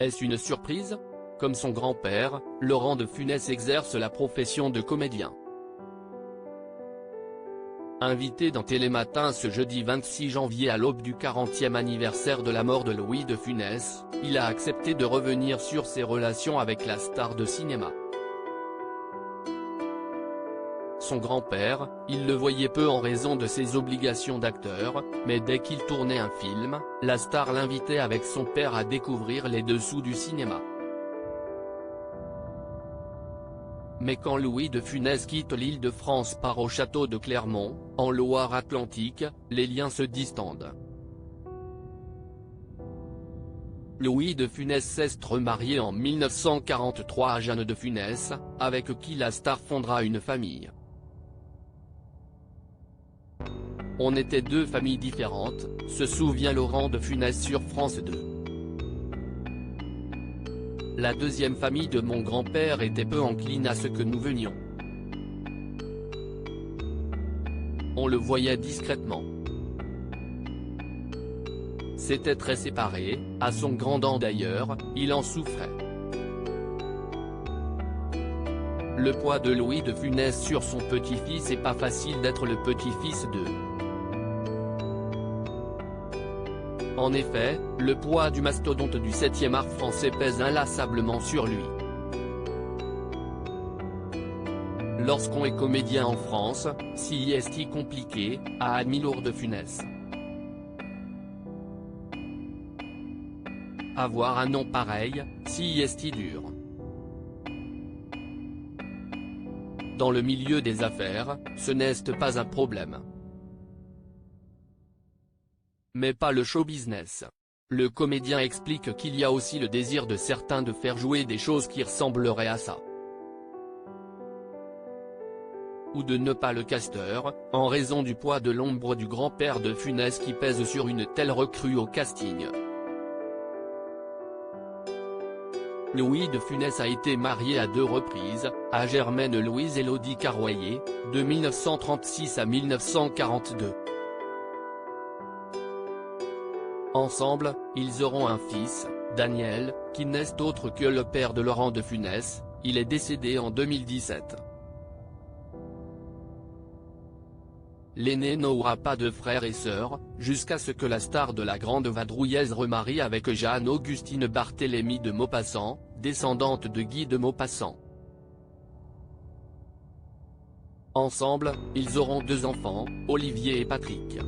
Est-ce une surprise? Comme son grand-père, Laurent de Funès exerce la profession de comédien. Invité dans Télématin ce jeudi 26 janvier à l'aube du 40e anniversaire de la mort de Louis de Funès, il a accepté de revenir sur ses relations avec la star de cinéma. Son grand-père, il le voyait peu en raison de ses obligations d'acteur, mais dès qu'il tournait un film, la star l'invitait avec son père à découvrir les dessous du cinéma. Mais quand Louis de Funès quitte l'Île-de-France part au château de Clermont, en Loire-Atlantique, les liens se distendent. Louis de Funès s'est remarié en 1943 à Jeanne de Funès, avec qui la star fondera une famille. On était deux familles différentes, se souvient Laurent de Funès sur France 2. La deuxième famille de mon grand-père était peu encline à ce que nous venions. On le voyait discrètement. C'était très séparé, à son grand dent d'ailleurs, il en souffrait. Le poids de Louis de Funès sur son petit-fils, et pas facile d'être le petit-fils de. En effet, le poids du mastodonte du 7e art français pèse inlassablement sur lui. Lorsqu'on est comédien en France, si est compliqué, a admis Laurent de Funès. Avoir un nom pareil, si est dur. Dans le milieu des affaires, ce n'est pas un problème. Mais pas le show business. Le comédien explique qu'il y a aussi le désir de certains de faire jouer des choses qui ressembleraient à ça. Ou de ne pas le casteur, en raison du poids de l'ombre du grand-père de Funès qui pèse sur une telle recrue au casting. Louis de Funès a été marié à 2 reprises, à Germaine Louise Élodie Carroyer, de 1936 à 1942. Ensemble, ils auront un fils, Daniel, qui n'est autre que le père de Laurent de Funès, il est décédé en 2017. L'aîné n'aura pas de frères et sœurs, jusqu'à ce que la star de la Grande Vadrouillaise remarie avec Jeanne-Augustine Barthélemy de Maupassant, descendante de Guy de Maupassant. Ensemble, ils auront 2 enfants, Olivier et Patrick.